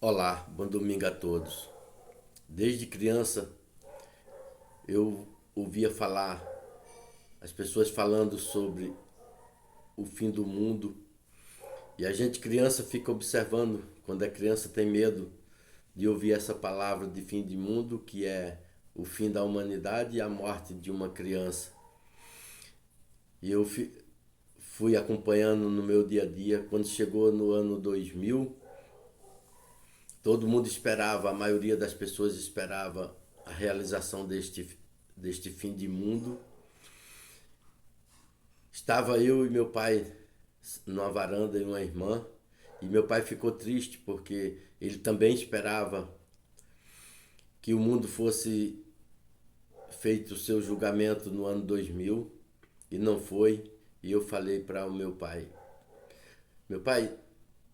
Olá, bom domingo a todos. Desde criança eu ouvia falar, as pessoas falando sobre o fim do mundo e a gente criança fica observando, quando é criança tem medo de ouvir essa palavra de fim de mundo, que é o fim da humanidade e a morte de uma criança. E eu fui acompanhando no meu dia a dia, quando chegou no ano 2000, todo mundo esperava, a maioria das pessoas esperava a realização deste fim de mundo. Estava eu e meu pai numa varanda e uma irmã, e meu pai ficou triste porque ele também esperava que o mundo fosse feito o seu julgamento no ano 2000 e não foi. E eu falei para o meu pai,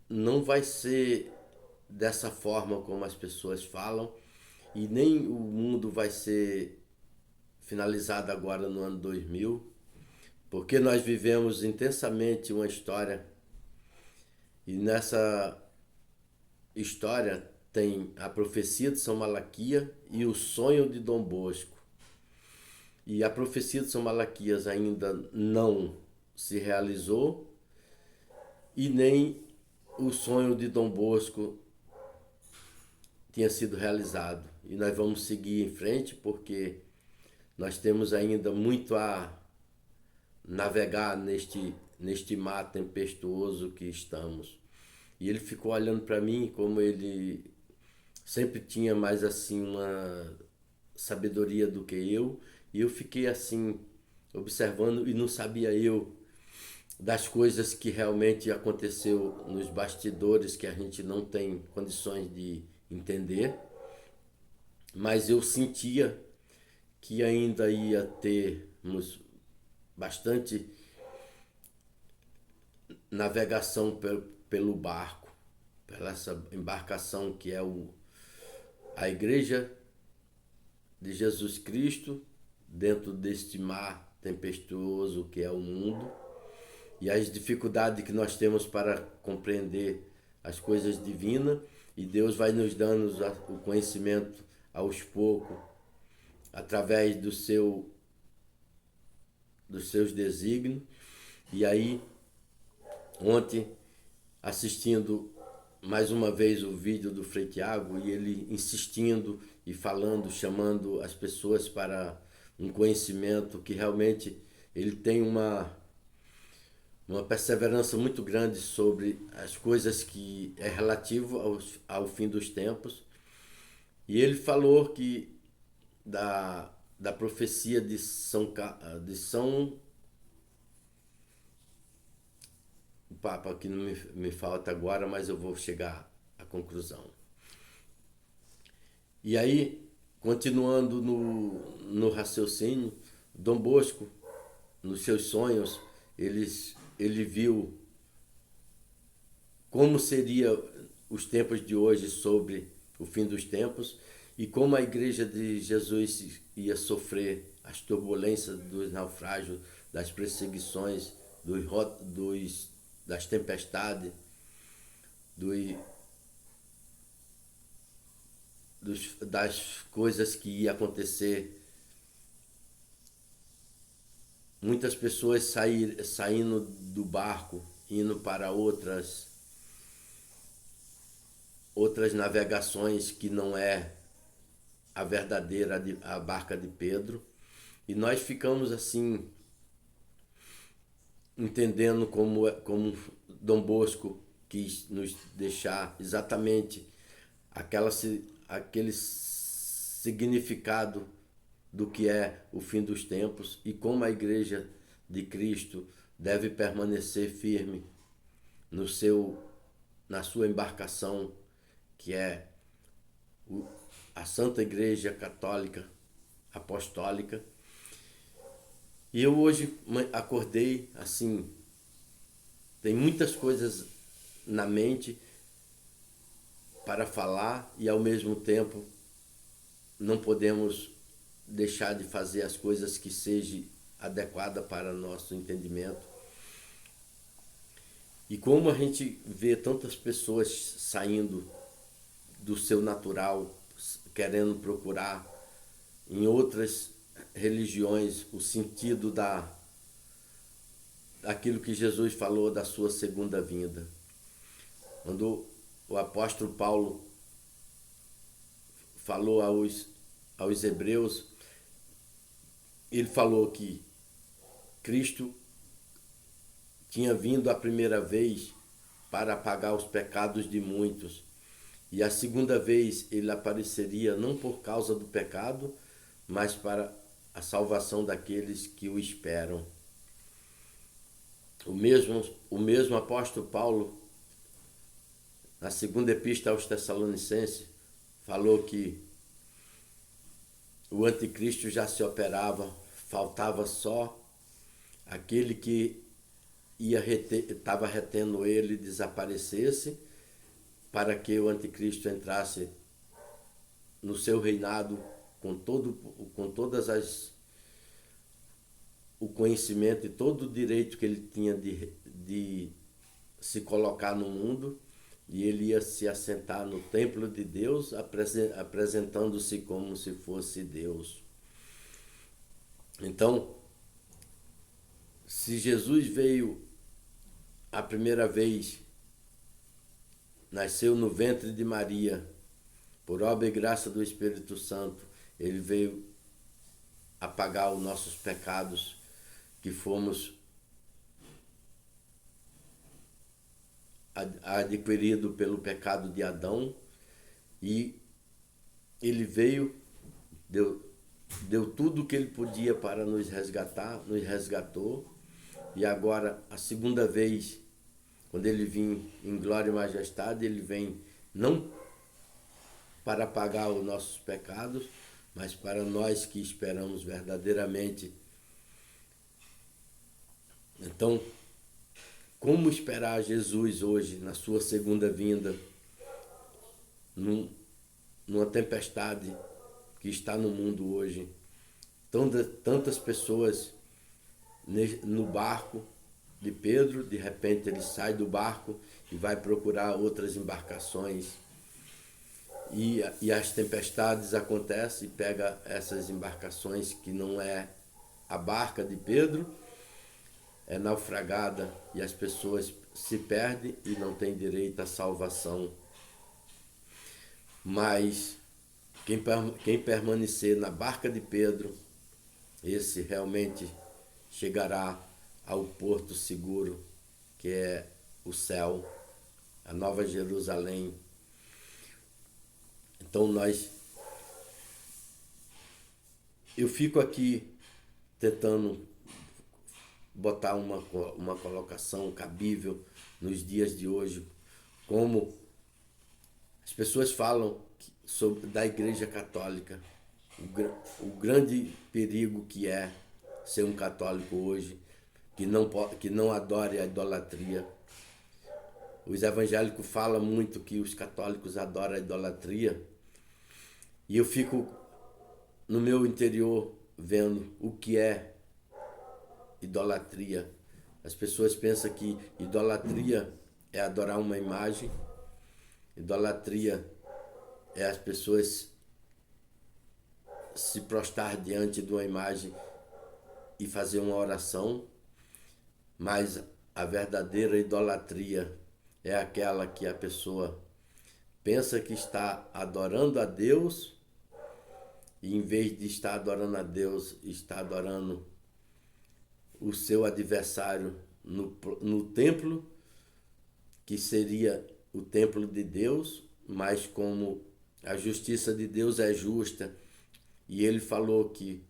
não vai ser dessa forma como as pessoas falam e nem o mundo vai ser finalizado agora no ano 2000, porque nós vivemos intensamente uma história e nessa história tem a profecia de São Malaquias e o sonho de Dom Bosco. E a profecia de São Malaquias ainda não se realizou e nem o sonho de Dom Bosco tinha sido realizado. E nós vamos seguir em frente porque nós temos ainda muito a navegar neste mar tempestuoso que estamos. E ele ficou olhando para mim como ele sempre tinha mais assim uma sabedoria do que eu, e eu fiquei assim observando e não sabia eu das coisas que realmente aconteceu nos bastidores que a gente não tem condições de entender, mas eu sentia que ainda ia termos bastante navegação pelo barco, pela essa embarcação que é a igreja de Jesus Cristo dentro deste mar tempestuoso que é o mundo e as dificuldades que nós temos para compreender as coisas divinas, e Deus vai nos dando o conhecimento aos poucos através dos seus desígnios. E aí ontem, assistindo mais uma vez o vídeo do Frei Tiago e ele insistindo e falando, chamando as pessoas para um conhecimento que realmente ele tem uma perseverança muito grande sobre as coisas que é relativo ao fim dos tempos. E ele falou que da profecia de São o Papa, que não me falta agora, mas eu vou chegar à conclusão. E aí, continuando no raciocínio, Dom Bosco, nos seus sonhos, ele viu como seria os tempos de hoje sobre o fim dos tempos e como a Igreja de Jesus ia sofrer as turbulências dos naufrágios, das perseguições, das tempestades, dos, das coisas que ia acontecer. Muitas pessoas saindo do barco, indo para outras navegações que não é a verdadeira, a barca de Pedro. E nós ficamos assim, entendendo como Dom Bosco quis nos deixar exatamente aquela, aquele significado do que é o fim dos tempos e como a Igreja de Cristo deve permanecer firme no seu, na sua embarcação, que é a Santa Igreja Católica Apostólica. E eu hoje acordei assim, tem muitas coisas na mente para falar e ao mesmo tempo não podemos deixar de fazer as coisas que sejam adequadas para nosso entendimento. E como a gente vê tantas pessoas saindo do seu natural, querendo procurar em outras religiões o sentido daquilo que Jesus falou da sua segunda vinda. Quando o apóstolo Paulo falou aos hebreus, ele falou que Cristo tinha vindo a primeira vez para apagar os pecados de muitos, e a segunda vez ele apareceria não por causa do pecado, mas para a salvação daqueles que o esperam. O mesmo apóstolo Paulo, na segunda epístola aos Tessalonicenses, falou que o anticristo já se operava, faltava só aquele que estava retendo ele desaparecesse, para que o anticristo entrasse no seu reinado com todas o conhecimento e todo o direito que ele tinha de se colocar no mundo, e ele ia se assentar no templo de Deus, apresentando-se como se fosse Deus. Então, se Jesus veio a primeira vez, nasceu no ventre de Maria, por obra e graça do Espírito Santo, ele veio apagar os nossos pecados, que fomos adquiridos pelo pecado de Adão, e ele veio, deu tudo o que ele podia para nos resgatar, nos resgatou, e agora a segunda vez, quando ele vem em glória e majestade, ele vem não para apagar os nossos pecados, mas para nós que esperamos verdadeiramente. Então, como esperar Jesus hoje, na sua segunda vinda, numa tempestade que está no mundo hoje? Tantas pessoas no barco de Pedro, de repente ele sai do barco e vai procurar outras embarcações. E as tempestades acontecem e pega essas embarcações que não é a barca de Pedro, é naufragada, e as pessoas se perdem e não têm direito à salvação. Mas quem permanecer na barca de Pedro, esse realmente chegará ao porto seguro, que é o céu, a Nova Jerusalém. Então eu fico aqui tentando botar uma colocação cabível nos dias de hoje, como as pessoas falam da Igreja Católica, o grande perigo que é ser um católico hoje, que não adore a idolatria. Os evangélicos falam muito que os católicos adoram a idolatria, e eu fico no meu interior vendo o que é idolatria. As pessoas pensam que idolatria é adorar uma imagem, idolatria é as pessoas se prostrar diante de uma imagem e fazer uma oração, mas a verdadeira idolatria é aquela que a pessoa pensa que está adorando a Deus, e em vez de estar adorando a Deus, está adorando o seu adversário no templo, que seria o templo de Deus, mas como a justiça de Deus é justa, e ele falou que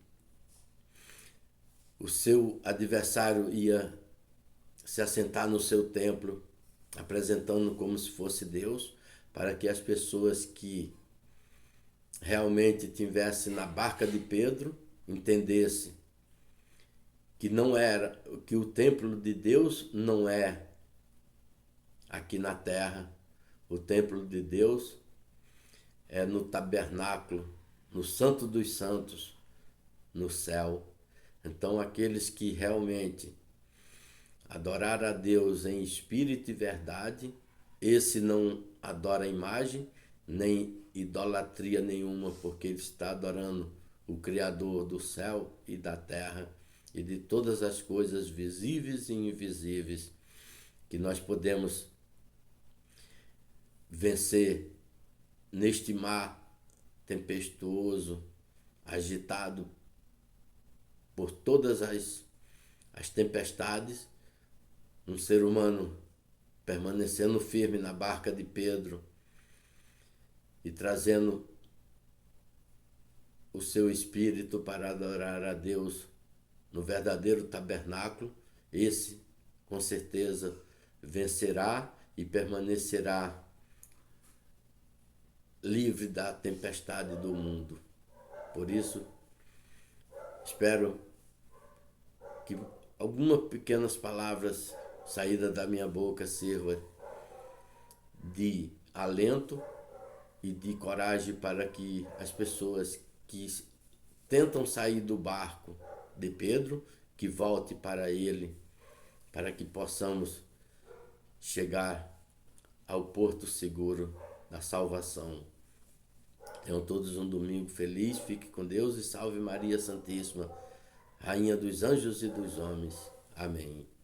o seu adversário ia se assentar no seu templo, apresentando como se fosse Deus, para que as pessoas que realmente estivessem na barca de Pedro entendessem que o templo de Deus não é aqui na terra. O templo de Deus é no tabernáculo, no Santo dos Santos, no céu. Então, aqueles que realmente adorar a Deus em espírito e verdade, esse não adora a imagem, nem idolatria nenhuma, porque ele está adorando o Criador do céu e da terra e de todas as coisas visíveis e invisíveis que nós podemos vencer neste mar tempestuoso, agitado por todas as tempestades. Um ser humano permanecendo firme na barca de Pedro e trazendo o seu espírito para adorar a Deus no verdadeiro tabernáculo, esse com certeza vencerá e permanecerá livre da tempestade do mundo. Por isso, espero que algumas pequenas palavras saídas da minha boca sirva de alento e de coragem para que as pessoas que tentam sair do barco de Pedro, que volte para ele, para que possamos chegar ao porto seguro da salvação. Tenham todos um domingo feliz, fique com Deus e salve Maria Santíssima, Rainha dos anjos e dos homens. Amém.